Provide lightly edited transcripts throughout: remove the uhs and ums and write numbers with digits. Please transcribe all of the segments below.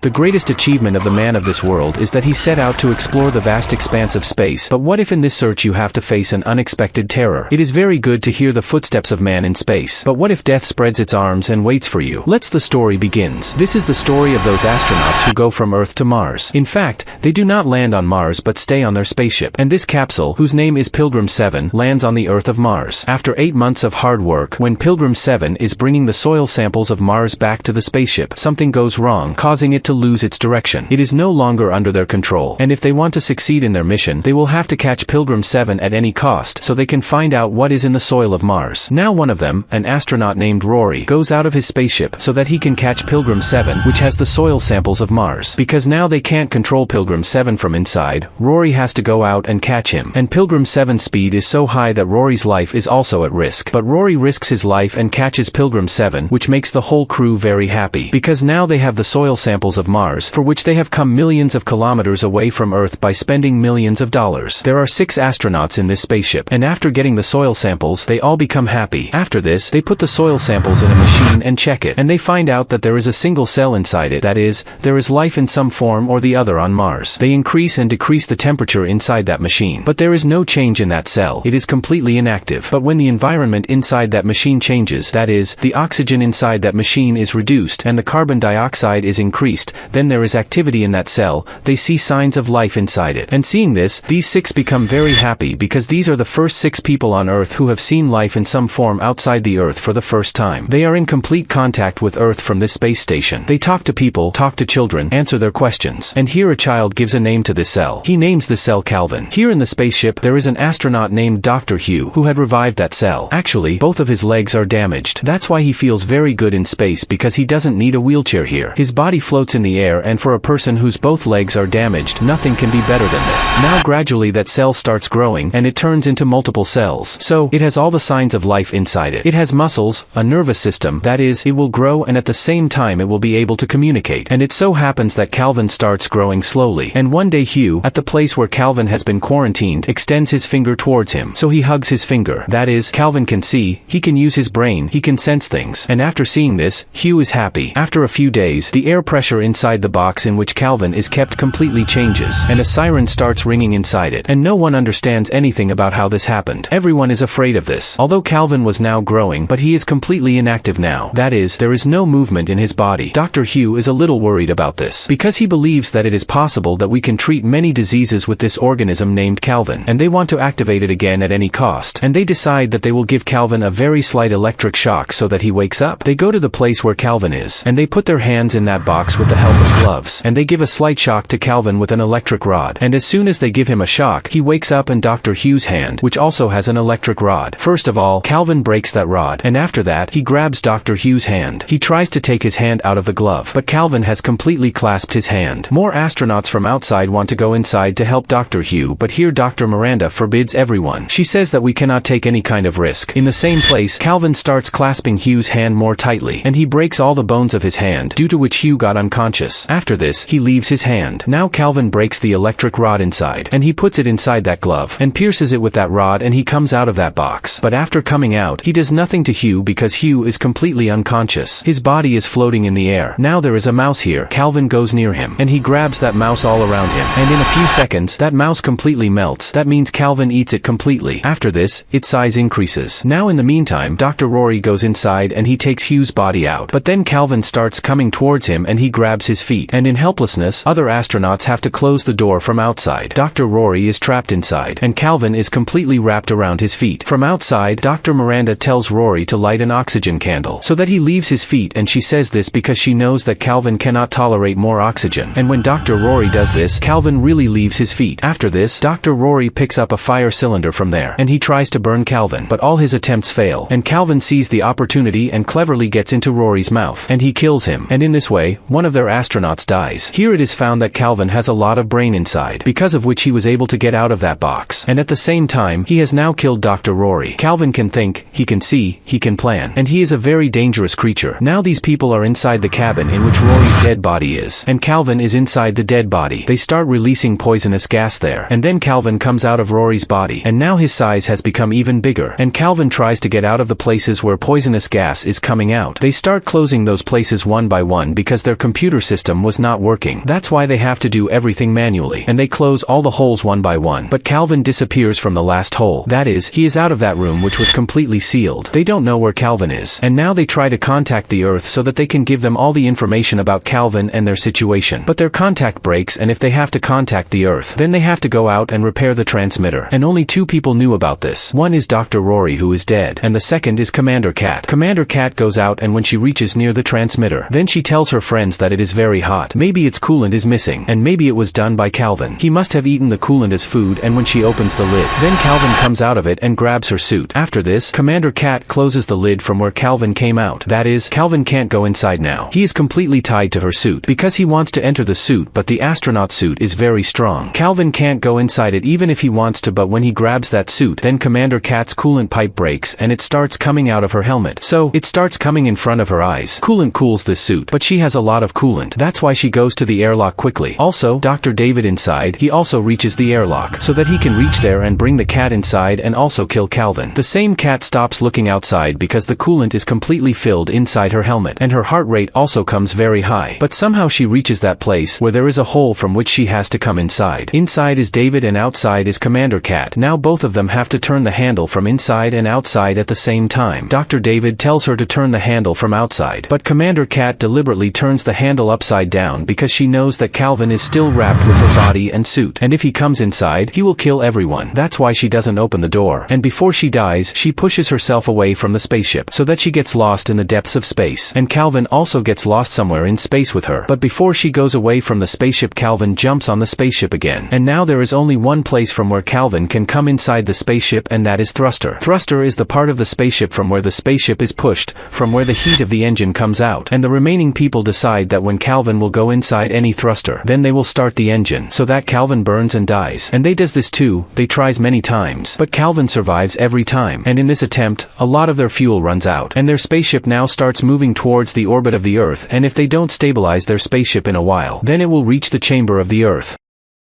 The greatest achievement of the man of this world is that he set out to explore the vast expanse of space. But what if in this search you have to face an unexpected terror? It is very good to hear the footsteps of man in space. But what if death spreads its arms and waits for you? The story begins. This is the story of those astronauts who go from Earth to Mars. In fact, they do not land on Mars but stay on their spaceship. And this capsule, whose name is Pilgrim 7, lands on the Earth of Mars. After 8 months of hard work, when Pilgrim 7 is bringing the soil samples of Mars back to the spaceship, something goes wrong, causing it to lose its direction. It is no longer under their control, and if they want to succeed in their mission, they will have to catch Pilgrim 7 at any cost so they can find out what is in the soil of Mars. Now one of them, an astronaut named Rory, goes out of his spaceship so that he can catch Pilgrim 7, which has the soil samples of Mars. Because now they can't control Pilgrim 7 from inside, Rory has to go out and catch him. And Pilgrim 7's speed is so high that Rory's life is also at risk. But Rory risks his life and catches Pilgrim 7, which makes the whole crew very happy. Because now they have the soil samples of Mars, for which they have come millions of kilometers away from Earth by spending millions of dollars. There are 6 astronauts in this spaceship, and after getting the soil samples, they all become happy. After this, they put the soil samples in a machine and check it, and they find out that there is a single cell inside it. That is, there is life in some form or the other on Mars. They increase and decrease the temperature inside that machine, but there is no change in that cell. It is completely inactive. But when the environment inside that machine changes, that is, the oxygen inside that machine is reduced and the carbon dioxide is increased, then there is activity in that cell. They see signs of life inside it. And seeing this, these 6 become very happy because these are the first 6 people on Earth who have seen life in some form outside the Earth for the first time. They are in complete contact with Earth from this space station. They talk to people, talk to children, answer their questions. And here a child gives a name to this cell. He names the cell Calvin. Here in the spaceship there is an astronaut named Dr. Hugh who had revived that cell. Actually, both of his legs are damaged. That's why he feels very good in space, because he doesn't need a wheelchair here. His body floats in the air, and for a person whose both legs are damaged, nothing can be better than this. Now gradually that cell starts growing, and it turns into multiple cells. So, it has all the signs of life inside it. It has muscles, a nervous system, that is, it will grow and at the same time it will be able to communicate. And it so happens that Calvin starts growing slowly. And one day Hugh, at the place where Calvin has been quarantined, extends his finger towards him. So he hugs his finger. That is, Calvin can see, he can use his brain, he can sense things. And after seeing this, Hugh is happy. After a few days, the air pressure inside the box in which Calvin is kept completely changes, and a siren starts ringing inside it. And no one understands anything about how this happened. Everyone is afraid of this. Although Calvin was now growing, but he is completely inactive now. That is, there is no movement in his body. Dr. Hugh is a little worried about this, because he believes that it is possible that we can treat many diseases with this organism named Calvin, and they want to activate it again at any cost. And they decide that they will give Calvin a very slight electric shock so that he wakes up. They go to the place where Calvin is, and they put their hands in that box with the help of gloves, and they give a slight shock to Calvin with an electric rod. And as soon as they give him a shock, he wakes up in Dr. Hugh's hand, which also has an electric rod. First of all, Calvin breaks that rod, and after that, he grabs Dr. Hugh's hand. He tries to take his hand out of the glove, but Calvin has completely clasped his hand. More astronauts from outside want to go inside to help Dr. Hugh, but here Dr. Miranda forbids everyone. She says that we cannot take any kind of risk. In the same place, Calvin starts clasping Hugh's hand more tightly, and he breaks all the bones of his hand, due to which Hugh got unconscious. After this, he leaves his hand. Now Calvin breaks the electric rod inside, and he puts it inside that glove, and pierces it with that rod, and he comes out of that box. But after coming out, he does nothing to Hugh because Hugh is completely unconscious. His body is floating in the air. Now there is a mouse here. Calvin goes near him, and he grabs that mouse all around him, and in a few seconds, that mouse completely melts. That means Calvin eats it completely. After this, its size increases. Now in the meantime, Dr. Rory goes inside and he takes Hugh's body out. But then Calvin starts coming towards him and he grabs his feet. And in helplessness, other astronauts have to close the door from outside. Dr. Rory is trapped inside, and Calvin is completely wrapped around his feet. From outside, Dr. Miranda tells Rory to light an oxygen candle so that he leaves his feet, and she says this because she knows that Calvin cannot tolerate more oxygen. And when Dr. Rory does this, Calvin really leaves his feet. After this, Dr. Rory picks up a fire cylinder from there, and he tries to burn Calvin, but all his attempts fail, and Calvin sees the opportunity and cleverly gets into Rory's mouth, and he kills him. And in this way, one of their astronauts dies. Here it is found that Calvin has a lot of brain inside, because of which he was able to get out of that box. And at the same time, he has now killed Dr. Rory. Calvin can think, he can see, he can plan, and he is a very dangerous creature. Now these people are inside the cabin in which Rory's dead body is, and Calvin is inside the dead body. They start releasing poisonous gas there, and then Calvin comes out of Rory's body, and now his size has become even bigger, and Calvin tries to get out of the places where poisonous gas is coming out. They start closing those places one by one because their computer computer system was not working. That's why they have to do everything manually, and they close all the holes one by one. But Calvin disappears from the last hole. That is, he is out of that room which was completely sealed. They don't know where Calvin is, and now they try to contact the Earth so that they can give them all the information about Calvin and their situation. But their contact breaks, and if they have to contact the Earth, then they have to go out and repair the transmitter. And only two people knew about this. One is Dr. Rory, who is dead, and the second is Commander Cat. Commander Cat goes out, and when she reaches near the transmitter, then she tells her friends that it is very hot. Maybe its coolant is missing, and maybe it was done by Calvin. He must have eaten the coolant as food, and when she opens the lid, then Calvin comes out of it and grabs her suit. After this, Commander Cat closes the lid from where Calvin came out. That is, Calvin can't go inside now. He is completely tied to her suit because he wants to enter the suit, but the astronaut suit is very strong. Calvin can't go inside it even if he wants to, but when he grabs that suit, then Commander Cat's coolant pipe breaks and it starts coming out of her helmet. So, it starts coming in front of her eyes. Coolant cools this suit, but she has a lot of coolant. That's why she goes to the airlock quickly. Also, Dr. David inside, he also reaches the airlock so that he can reach there and bring the cat inside and also kill Calvin. The same cat stops looking outside because the coolant is completely filled inside her helmet, and her heart rate also comes very high. But somehow she reaches that place where there is a hole from which she has to come inside. Inside is David and outside is Commander Cat. Now both of them have to turn the handle from inside and outside at the same time. Dr. David tells her to turn the handle from outside, but Commander Cat deliberately turns the handle upside down because she knows that Calvin is still wrapped with her body and suit, and if he comes inside, he will kill everyone. That's why she doesn't open the door, and before she dies, she pushes herself away from the spaceship so that she gets lost in the depths of space, and Calvin also gets lost somewhere in space with her. But before she goes away from the spaceship, Calvin jumps on the spaceship again, and now there is only one place from where Calvin can come inside the spaceship, and that is thruster. Thruster is the part of the spaceship from where the spaceship is pushed, from where the heat of the engine comes out, and the remaining people decide that when Calvin will go inside any thruster, then they will start the engine, so that Calvin burns and dies. And they does this too. They tries many times, but Calvin survives every time, and in this attempt, a lot of their fuel runs out, and their spaceship now starts moving towards the orbit of the Earth, and if they don't stabilize their spaceship in a while, then it will reach the chamber of the Earth.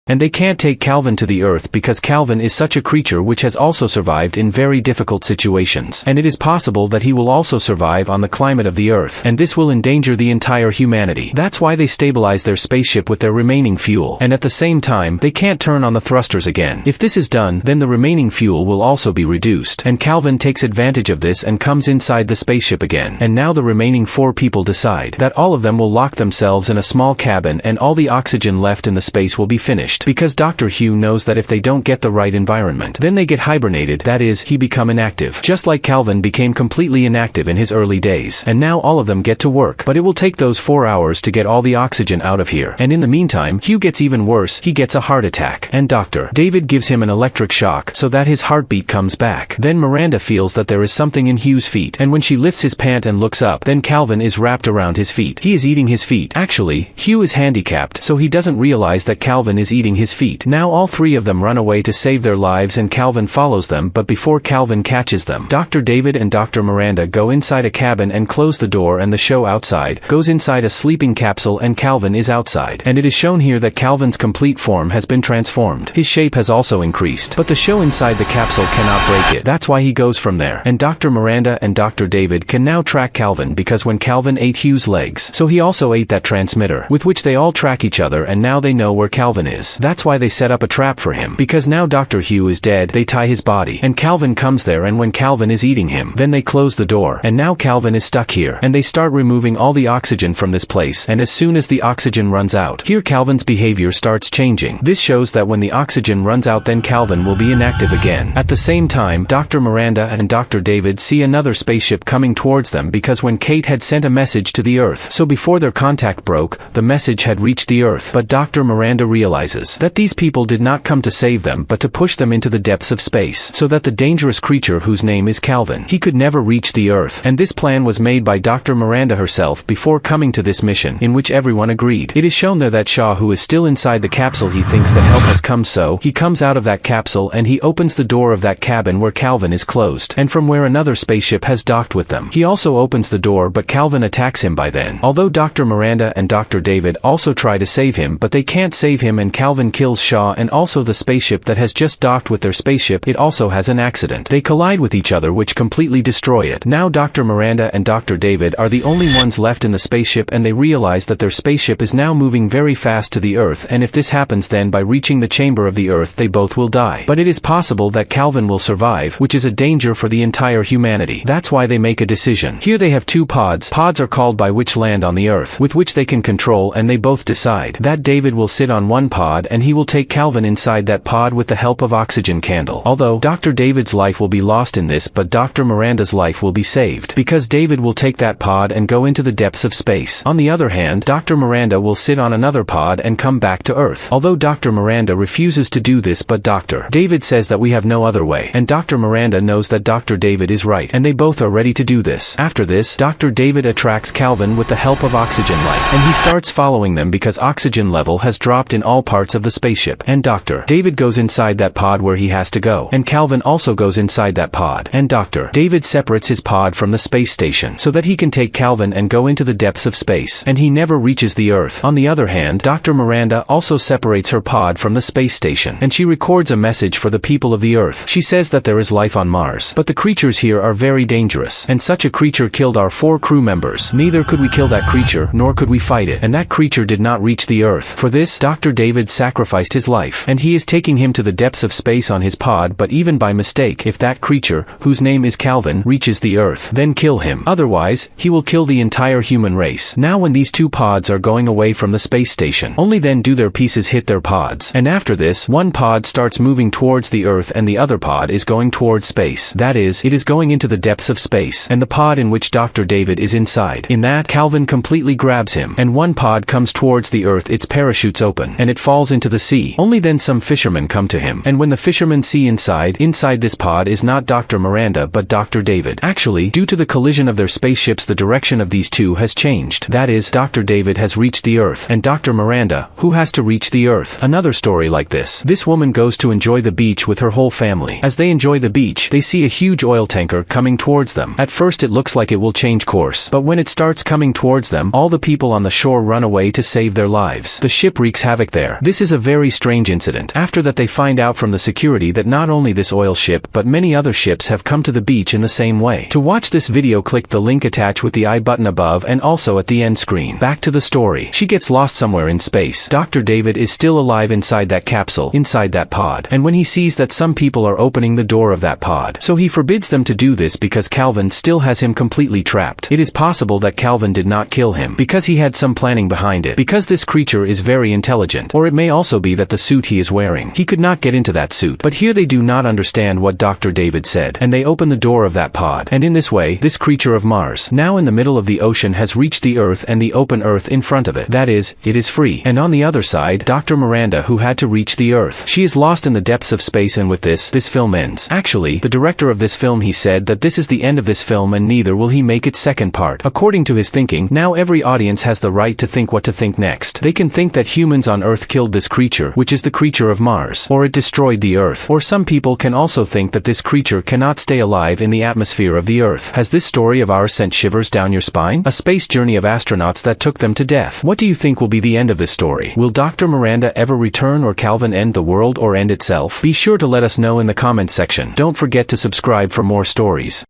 And they can't take Calvin to the Earth because Calvin is such a creature which has also survived in very difficult situations, and it is possible that he will also survive on the climate of the Earth, and this will endanger the entire humanity. That's why they stabilize their spaceship with their remaining fuel, and at the same time, they can't turn on the thrusters again. If this is done, then the remaining fuel will also be reduced, and Calvin takes advantage of this and comes inside the spaceship again. And now the remaining 4 people decide that all of them will lock themselves in a small cabin and all the oxygen left in the space will be finished, because Dr. Hugh knows that if they don't get the right environment, then they get hibernated, that is, he become inactive. Just like Calvin became completely inactive in his early days. And now all of them get to work, but it will take those 4 hours to get all the oxygen out of here. And in the meantime, Hugh gets even worse. He gets a heart attack, and Dr. David gives him an electric shock so that his heartbeat comes back. Then Miranda feels that there is something in Hugh's feet, and when she lifts his pant and looks up, then Calvin is wrapped around his feet. He is eating his feet. Actually, Hugh is handicapped, so he doesn't realize that Calvin is eating his feet. Now all 3 of them run away to save their lives, and Calvin follows them, but before Calvin catches them, Dr. David and Dr. Miranda go inside a cabin and close the door, and the show outside goes inside a sleeping capsule, and Calvin is outside. And it is shown here that Calvin's complete form has been transformed. His shape has also increased, but the show inside the capsule cannot break it. That's why he goes from there. And Dr. Miranda and Dr. David can now track Calvin because when Calvin ate Hugh's legs, so he also ate that transmitter, with which they all track each other, and now they know where Calvin is. That's why they set up a trap for him, because now Dr. Hugh is dead. They tie his body, and Calvin comes there, and when Calvin is eating him, then they close the door, and now Calvin is stuck here, and they start removing all the oxygen from this place, and as soon as the oxygen runs out, here Calvin's behavior starts changing. This shows that when the oxygen runs out, then Calvin will be inactive again. At the same time, Dr. Miranda and Dr. David see another spaceship coming towards them because when Kate had sent a message to the Earth, so before their contact broke, the message had reached the Earth, but Dr. Miranda realizes that these people did not come to save them but to push them into the depths of space, so that the dangerous creature whose name is Calvin, he could never reach the Earth. And this plan was made by Dr. Miranda herself before coming to this mission, in which everyone agreed. It is shown there that Shaw, who is still inside the capsule, he thinks that help has come, so he comes out of that capsule and he opens the door of that cabin where Calvin is closed, and from where another spaceship has docked with them. He also opens the door, but Calvin attacks him by then. Although Dr. Miranda and Dr. David also try to save him, but they can't save him, and Calvin Calvin kills Shaw and also the spaceship that has just docked with their spaceship, it also has an accident. They collide with each other which completely destroy it. Now Dr. Miranda and Dr. David are the only ones left in the spaceship, and they realize that their spaceship is now moving very fast to the Earth, and if this happens, then by reaching the chamber of the Earth they both will die. But it is possible that Calvin will survive, which is a danger for the entire humanity. That's why they make a decision. Here they have two pods. Pods are called by which land on the Earth, with which they can control, and they both decide that David will sit on one pod and he will take Calvin inside that pod with the help of oxygen candle. Although Dr. David's life will be lost in this, but Dr. Miranda's life will be saved, because David will take that pod and go into the depths of space. On the other hand, Dr. Miranda will sit on another pod and come back to Earth. Although Dr. Miranda refuses to do this, but Dr. David says that we have no other way, and Dr. Miranda knows that Dr. David is right, and they both are ready to do this. After this, Dr. David attracts Calvin with the help of oxygen light, and he starts following them because oxygen level has dropped in all parts of the spaceship, and Dr. David goes inside that pod where he has to go, and Calvin also goes inside that pod, and Dr. David separates his pod from the space station so that he can take Calvin and go into the depths of space, and he never reaches the Earth. On the other hand, Dr. Miranda also separates her pod from the space station, and she records a message for the people of the Earth. She says that there is life on Mars, but the creatures here are very dangerous, and such a creature killed our 4 crew members. Neither could we kill that creature, nor could we fight it, and that creature did not reach the Earth. For this, Dr. David sacrificed his life, and he is taking him to the depths of space on his pod, but even by mistake, if that creature, whose name is Calvin, reaches the Earth, then kill him. Otherwise, he will kill the entire human race. Now when these 2 pods are going away from the space station, only then do their pieces hit their pods, and after this, one pod starts moving towards the Earth and the other pod is going towards space. That is, it is going into the depths of space, and the pod in which Dr. David is inside. In that, Calvin completely grabs him, and one pod comes towards the Earth, its parachutes open, and it falls into the sea. Only then some fishermen come to him, and when the fishermen see inside this pod is not Dr. Miranda but Dr. David. Actually, due to the collision of their spaceships, the direction of these two has changed. That is, Dr. David has reached the Earth, and Dr. Miranda, who has to reach the Earth. Another story like this. This woman goes to enjoy the beach with her whole family. As they enjoy the beach, they see a huge oil tanker coming towards them. At first it looks like it will change course, but when it starts coming towards them, all the people on the shore run away to save their lives. The ship wreaks havoc there. This is a very strange incident. After that they find out from the security that not only this oil ship but many other ships have come to the beach in the same way. To watch this video, click the link attached with the I button above and also at the end screen. Back to the story. She gets lost somewhere in space. Dr. David is still alive inside that capsule, inside that pod, and when he sees that some people are opening the door of that pod, so he forbids them to do this because Calvin still has him completely trapped. It is possible that Calvin did not kill him because he had some planning behind it, because this creature is very intelligent, or it may also be that the suit he is wearing, he could not get into that suit. But here they do not understand what Dr. David said, and they open the door of that pod, and in this way, this creature of Mars, now in the middle of the ocean, has reached the Earth and the open Earth in front of it. That is, it is free. And on the other side, Dr. Miranda, who had to reach the Earth. She is lost in the depths of space, and with this film ends. Actually, the director of this film, he said that this is the end of this film and neither will he make its second part. According to his thinking, now every audience has the right to think what to think next. They can think that humans on Earth killed this creature, which is the creature of Mars, or it destroyed the Earth, or some people can also think that this creature cannot stay alive in the atmosphere of the Earth. Has this story of ours sent shivers down your spine? A space journey of astronauts that took them to death. What do you think will be the end of this story? Will Dr. Miranda ever return, or Calvin end the world or end itself? Be sure to let us know in the comments section. Don't forget to subscribe for more stories.